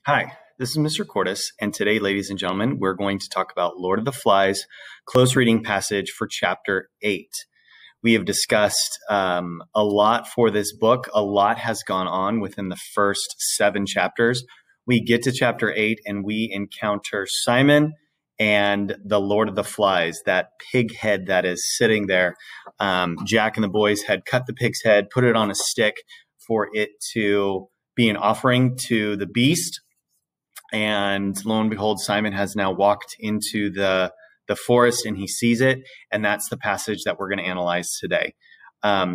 Hi, this is Mr. Cordes, and today, ladies and gentlemen, we're going to talk about Lord of the Flies, close reading passage for Chapter 8. We have discussed a lot for this book. A lot has gone on within the first 7 chapters. We get to Chapter 8, and we encounter Simon and the Lord of the Flies, that pig head that is sitting there. Jack and the boys had cut the pig's head, put it on a stick for it to be an offering to the beast. And lo and behold, Simon has now walked into the forest and he sees it. And that's the passage that we're going to analyze today.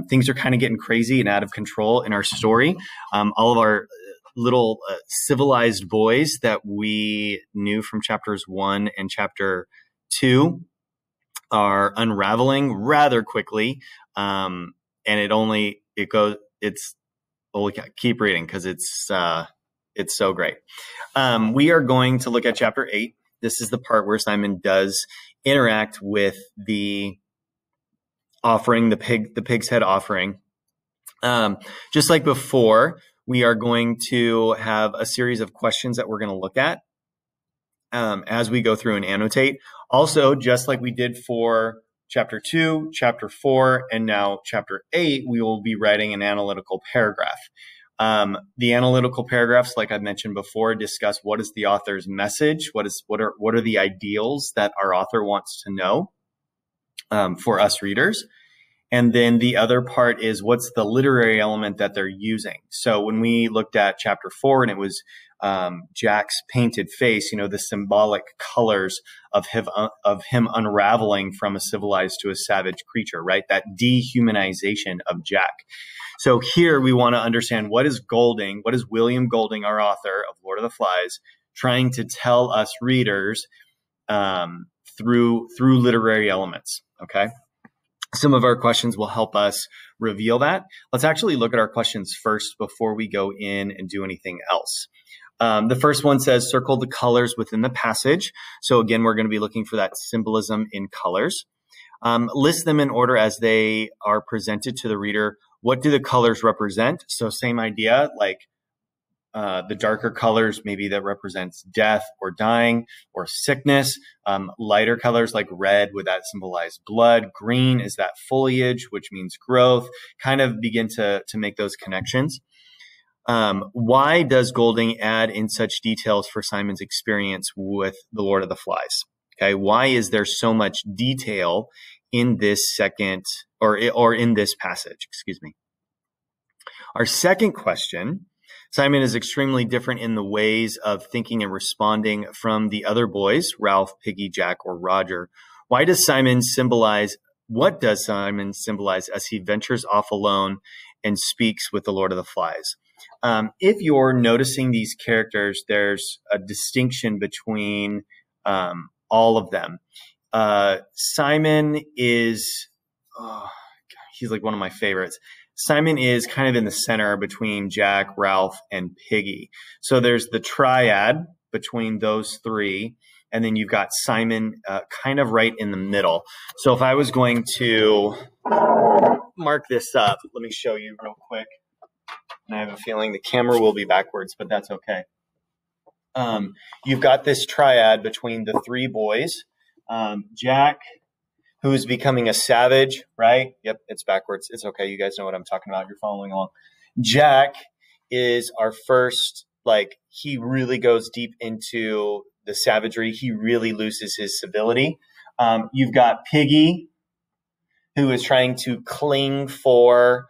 Things are kind of getting crazy and out of control in our story. All of our little civilized boys that we knew from chapters 1 and chapter 2 are unraveling rather quickly. And keep reading because it's so great. We are going to look at chapter 8. This is the part where Simon does interact with the offering, the pig's head offering. Just like before, we are going to have a series of questions that we're going to look at as we go through and annotate. Also, just like we did for chapter 2, chapter 4, and now chapter 8, we will be writing an analytical paragraph. The analytical paragraphs, like I mentioned before, discuss what is the author's message, what are the ideals that our author wants to know for us readers. And then the other part is what's the literary element that they're using. So when we looked at chapter 4 and it was Jack's painted face, the symbolic colors of him unraveling from a civilized to a savage creature, right? That dehumanization of Jack. So here we want to understand what is William Golding, our author of Lord of the Flies, trying to tell us readers through literary elements, okay? Some of our questions will help us reveal that. Let's actually look at our questions first before we go in and do anything else. The first one says, circle the colors within the passage. So again, we're going to be looking for that symbolism in colors. List them in order as they are presented to the reader. What do the colors represent? So same idea, like the darker colors, maybe that represents death or dying or sickness. Lighter colors like red, would that symbolize blood? Green is that foliage, which means growth. Kind of begin to make those connections. Why does Golding add in such details for Simon's experience with the Lord of the Flies? Okay, why is there so much detail in this in this passage? Excuse me. Our second question: Simon is extremely different in the ways of thinking and responding from the other boys, Ralph, Piggy, Jack, or Roger. What does Simon symbolize as he ventures off alone and speaks with the Lord of the Flies? If you're noticing these characters, there's a distinction between all of them. Simon is, he's like one of my favorites. Simon is kind of in the center between Jack, Ralph, and Piggy. So there's the triad between those three, and then you've got Simon kind of right in the middle. So if I was going to mark this up, let me show you real quick. And I have a feeling the camera will be backwards, but that's okay. You've got this triad between the 3 boys. Jack, who is becoming a savage, right? Yep, it's backwards. It's okay. You guys know what I'm talking about. You're following along. Jack is our first, he really goes deep into the savagery. He really loses his civility. You've got Piggy, who is trying to cling for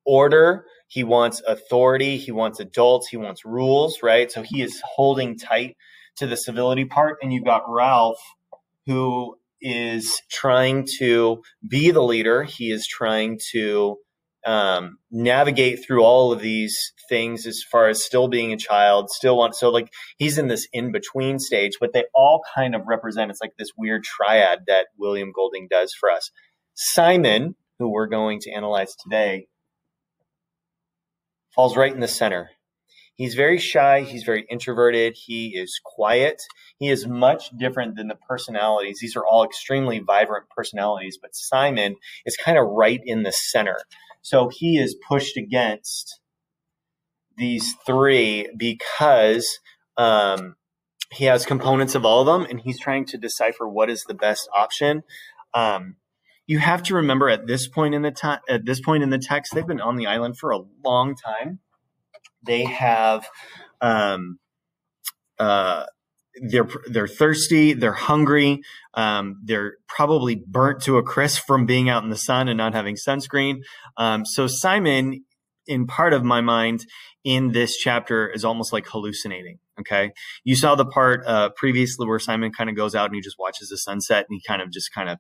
order. He wants authority. He wants adults. He wants rules, right? So he is holding tight to the civility part. And you've got Ralph, who is trying to be the leader. He is trying to navigate through all of these things as far as still being a child, he's in this in-between stage, but they all kind of represent, it's like this weird triad that William Golding does for us. Simon, who we're going to analyze today, falls right in the center. He's very shy. He's very introverted. He is quiet. He is much different than the personalities. These are all extremely vibrant personalities, but Simon is kind of right in the center. So he is pushed against these three because he has components of all of them, and he's trying to decipher what is the best option. You have to remember at this point in the text, they've been on the island for a long time. They have they're thirsty, they're hungry, they're probably burnt to a crisp from being out in the sun and not having sunscreen. So Simon, in part of my mind in this chapter, is almost like hallucinating. Okay, you saw the part previously where Simon kind of goes out and he just watches the sunset, and he kind of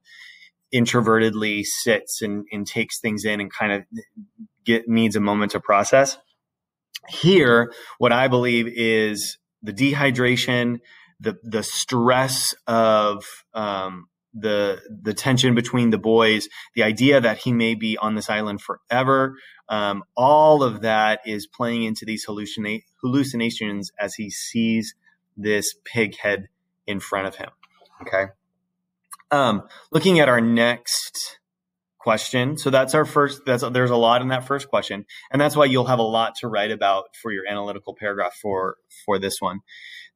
introvertedly sits and takes things in and kind of needs a moment to process. Here, what I believe is the dehydration, the stress of the tension between the boys, the idea that he may be on this island forever, all of that is playing into these hallucinations as he sees this pig head in front of him. Okay. Looking at our next question. So that's our first, there's a lot in that first question. And that's why you'll have a lot to write about for your analytical paragraph for this one.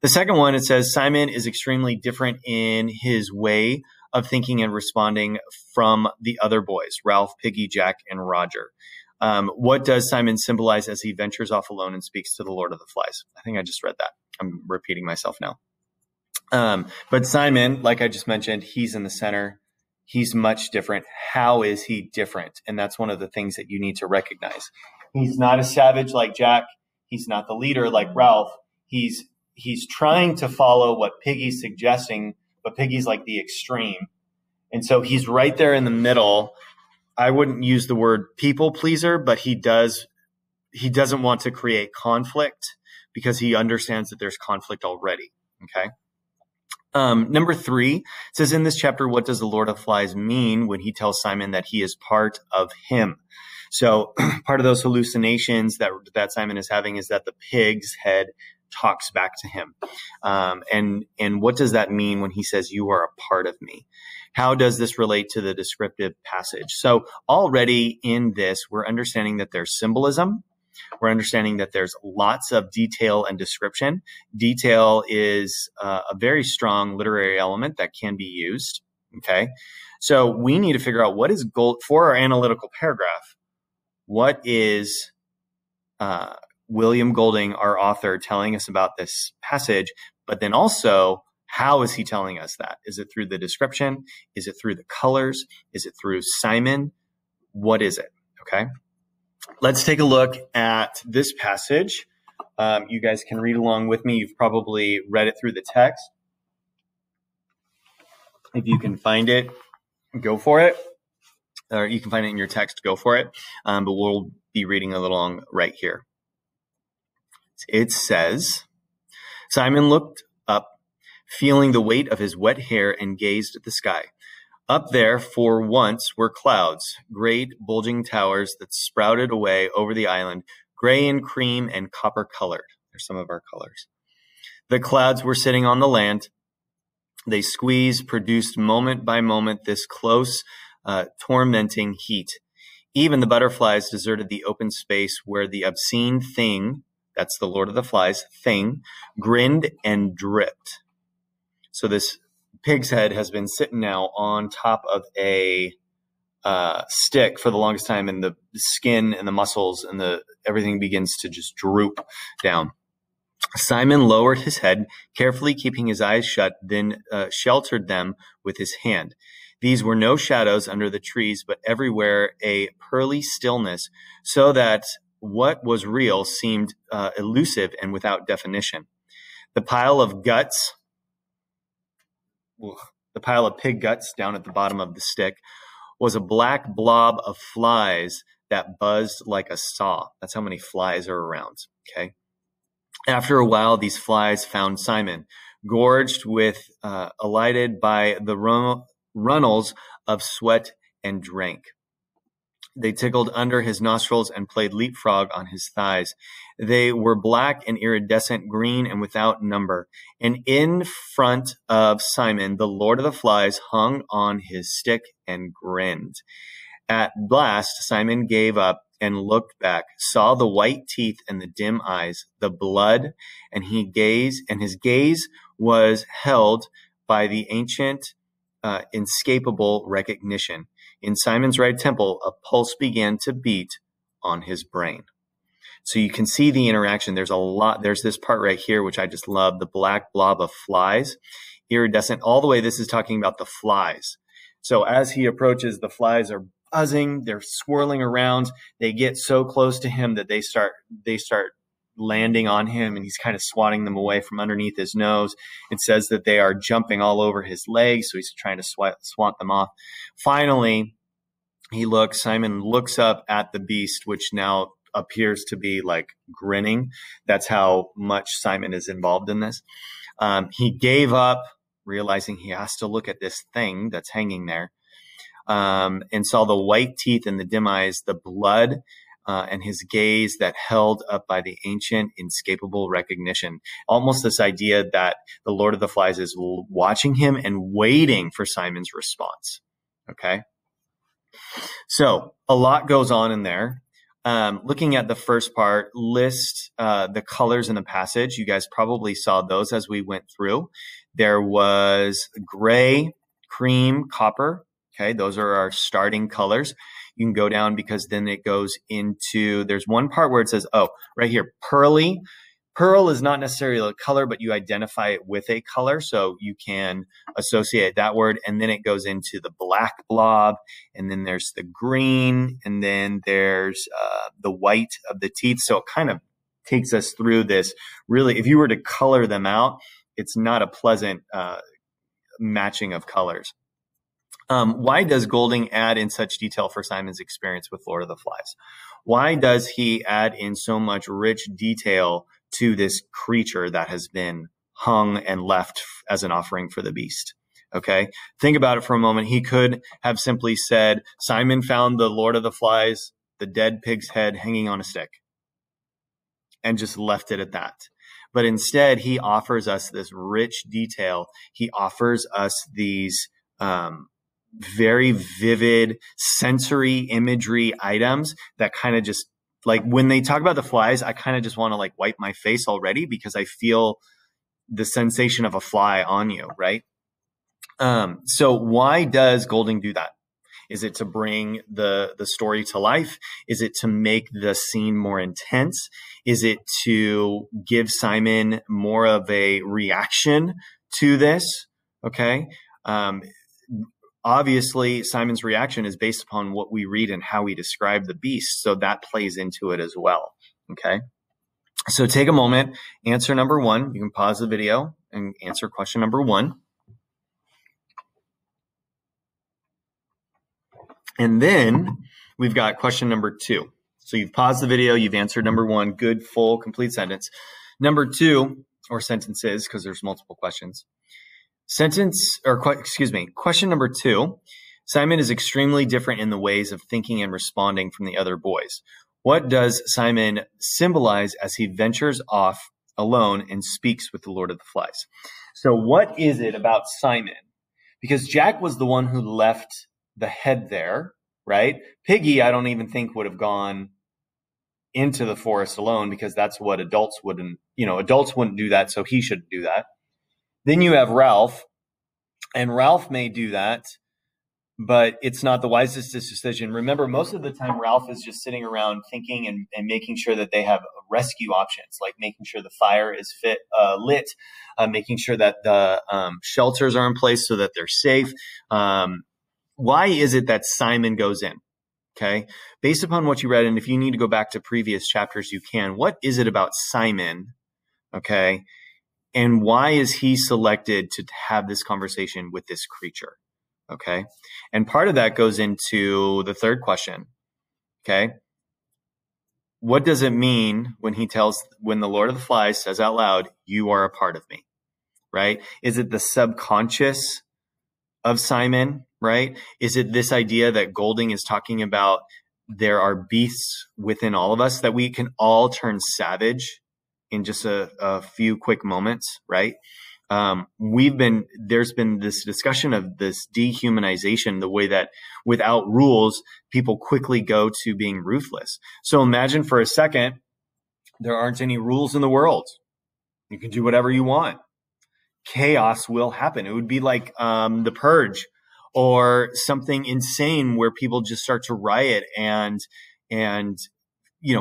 The second one, it says, Simon is extremely different in his way of thinking and responding from the other boys, Ralph, Piggy, Jack, and Roger. What does Simon symbolize as he ventures off alone and speaks to the Lord of the Flies? I think I just read that. I'm repeating myself now. But Simon, like I just mentioned, he's in the center. He's much different. How is he different? And that's one of the things that you need to recognize. He's not a savage like Jack. He's not the leader like Ralph. He's trying to follow what Piggy's suggesting, but Piggy's like the extreme. And so he's right there in the middle. I wouldn't use the word people pleaser, but he doesn't want to create conflict because he understands that there's conflict already. Okay. Number 3 says, in this chapter, what does the Lord of Flies mean when he tells Simon that he is part of him? So part of those hallucinations that Simon is having is that the pig's head talks back to him. And what does that mean when he says, you are a part of me? How does this relate to the descriptive passage? So already in this, we're understanding that there's symbolism. We're understanding that there's lots of detail and description. Detail is a very strong literary element that can be used. Okay. So we need to figure out what is gold for our analytical paragraph. What is William Golding, our author, telling us about this passage? But then also, how is he telling us that? Is it through the description? Is it through the colors? Is it through Simon? What is it? Okay. Let's take a look at this passage. You guys can read along with me. You've probably read it through the text. If you can find it, go for it. Or you can find it in your text, go for it. But we'll be reading along right here. It says, Simon looked up, feeling the weight of his wet hair, and gazed at the sky. Up there, for once, were clouds, great bulging towers that sprouted away over the island, gray and cream and copper colored. There's some of our colors. The clouds were sitting on the land. They squeezed, produced moment by moment this close, tormenting heat. Even the butterflies deserted the open space where the obscene thing, that's the Lord of the Flies, thing, grinned and dripped. So this pig's head has been sitting now on top of a stick for the longest time, and the skin and the muscles and everything begins to just droop down. Simon lowered his head, carefully keeping his eyes shut, then sheltered them with his hand. These were no shadows under the trees, but everywhere a pearly stillness, so that what was real seemed elusive and without definition. The pile of pig guts down at the bottom of the stick was a black blob of flies that buzzed like a saw. That's how many flies are around. Okay. After a while, these flies found Simon, gorged with, alighted by the runnels of sweat, and drank. They tickled under his nostrils and played leapfrog on his thighs. They were black and iridescent, green and without number. And in front of Simon, the Lord of the Flies hung on his stick and grinned. At last, Simon gave up and looked back, saw the white teeth and the dim eyes, the blood, and his gaze was held by the ancient, inescapable recognition. In Simon's right temple, a pulse began to beat on his brain. So you can see the interaction. There's this part right here, which I just love, the black blob of flies, iridescent all the way. This is talking about the flies. So as he approaches, the flies are buzzing, they're swirling around. They get so close to him that they start landing on him, and he's kind of swatting them away from underneath his nose. It says that they are jumping all over his legs, so he's trying to swat them off. Finally, Simon looks up at the beast, which now appears to be like grinning. That's how much Simon is involved in this. He gave up, realizing he has to look at this thing that's hanging there, and saw the white teeth and the dim eyes, the blood, and his gaze that held up by the ancient, inescapable recognition. Almost this idea that the Lord of the Flies is watching him and waiting for Simon's response. Okay. So a lot goes on in there. Looking at the first part, list the colors in the passage. You guys probably saw those as we went through. There was gray, cream, copper. Okay, those are our starting colors. You can go down because then it goes into, there's one part where it says, oh, right here, pearly. Pearl is not necessarily a color, but you identify it with a color, so you can associate that word. And then it goes into the black blob, and then there's the green, and then there's the white of the teeth. So it kind of takes us through this. Really, if you were to color them out, it's not a pleasant matching of colors. Why does Golding add in such detail for Simon's experience with Lord of the Flies? Why does he add in so much rich detail to this creature that has been hung and left as an offering for the beast? Okay, think about it for a moment. He could have simply said, Simon found the Lord of the Flies, the dead pig's head hanging on a stick, and just left it at that. But instead, he offers us this rich detail. He offers us these very vivid sensory imagery items that kind of just, like, when they talk about the flies, I kind of just want to like wipe my face already because I feel the sensation of a fly on you, right? So why does Golding do that? Is it to bring the story to life? Is it to make the scene more intense? Is it to give Simon more of a reaction to this? Okay. Obviously, Simon's reaction is based upon what we read and how we describe the beast. So that plays into it as well. Okay. So take a moment, answer number one. You can pause the video and answer question number one. And then we've got question number two. So you've paused the video, you've answered number one, good, full, complete sentence. Number two, or sentences, because there's multiple questions. Question number two. Simon is extremely different in the ways of thinking and responding from the other boys. What does Simon symbolize as he ventures off alone and speaks with the Lord of the Flies? So what is it about Simon? Because Jack was the one who left the head there, right? Piggy, I don't even think would have gone into the forest alone because that's what adults wouldn't do that. So he shouldn't do that. Then you have Ralph, and Ralph may do that, but it's not the wisest decision. Remember, most of the time, Ralph is just sitting around thinking and making sure that they have rescue options, like making sure the fire is lit, making sure that the shelters are in place so that they're safe. Why is it that Simon goes in? Okay, based upon what you read, and if you need to go back to previous chapters, you can. What is it about Simon? Okay. And why is he selected to have this conversation with this creature? Okay. And part of that goes into the third question. Okay. What does it mean when the Lord of the Flies says out loud, you are a part of me, right? Is it the subconscious of Simon, right? Is it this idea that Golding is talking about there are beasts within all of us that we can all turn savage in just a few quick moments, right? There's been this discussion of this dehumanization, the way that without rules, people quickly go to being ruthless. So imagine for a second, there aren't any rules in the world. You can do whatever you want. Chaos will happen. It would be like the Purge or something insane where people just start to riot and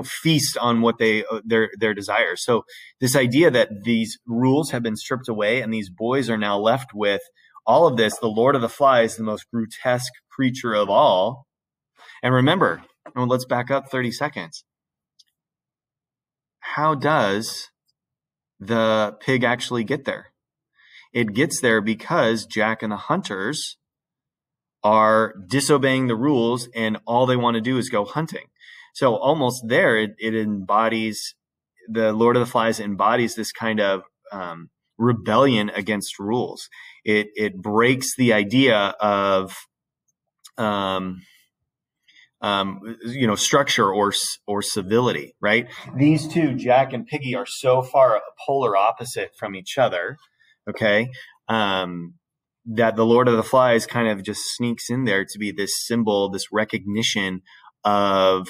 feast on what their desires. So this idea that these rules have been stripped away and these boys are now left with all of this, the Lord of the Flies, the most grotesque creature of all. And remember, let's back up 30 seconds. How does the pig actually get there? It gets there because Jack and the hunters are disobeying the rules and all they want to do is go hunting. So almost there, it embodies, the Lord of the Flies embodies this kind of rebellion against rules. It breaks the idea of structure or civility, right? These two, Jack and Piggy, are so far polar opposite from each other, okay, that the Lord of the Flies kind of just sneaks in there to be this symbol, this recognition of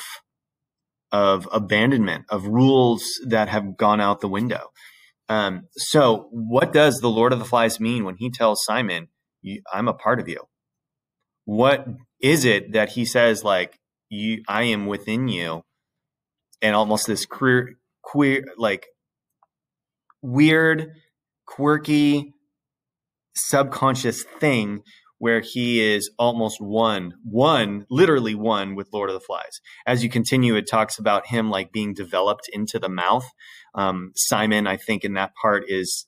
abandonment, of rules that have gone out the window. So what does the Lord of the Flies mean when he tells Simon, I'm a part of you? What is it that he says, like, I am within you? And almost this weird, quirky, subconscious thing where he is almost literally one with Lord of the Flies. As you continue, it talks about him like being developed into the mouth. Simon, I think in that part is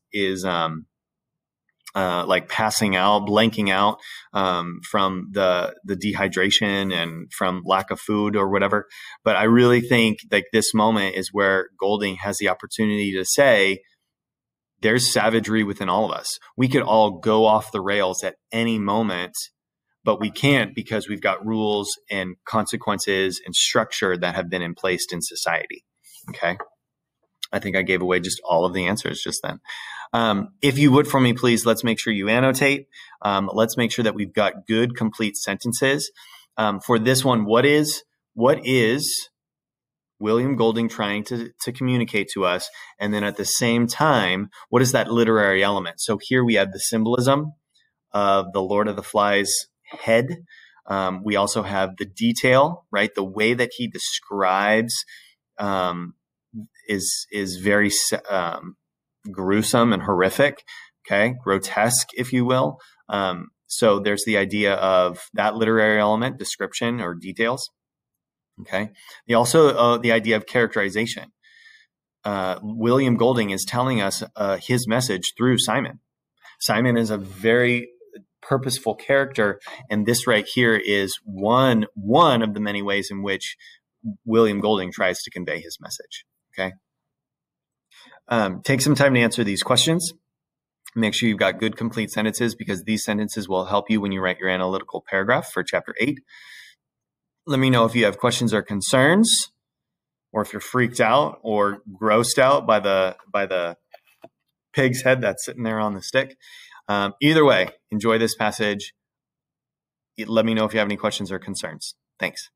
like passing out, blanking out from the dehydration and from lack of food or whatever. But I really think like this moment is where Golding has the opportunity to say, there's savagery within all of us. We could all go off the rails at any moment, but we can't because we've got rules and consequences and structure that have been in place in society. Okay. I think I gave away just all of the answers just then. If you would for me, please, let's make sure you annotate. Let's make sure that we've got good, complete sentences. For this one, what is William Golding trying to communicate to us? And then at the same time, what is that literary element? So here we have the symbolism of the Lord of the Flies head. We also have the detail, right? The way that he describes is very gruesome and horrific, okay? Grotesque, if you will. So there's the idea of that literary element, description or details. Okay. The idea of characterization. William Golding is telling us his message through Simon. Simon is a very purposeful character, and this right here is one of the many ways in which William Golding tries to convey his message. Okay. Take some time to answer these questions. Make sure you've got good, complete sentences because these sentences will help you when you write your analytical paragraph for Chapter 8. Let me know if you have questions or concerns, or if you're freaked out or grossed out by the pig's head that's sitting there on the stick. Either way, enjoy this passage. Let me know if you have any questions or concerns. Thanks.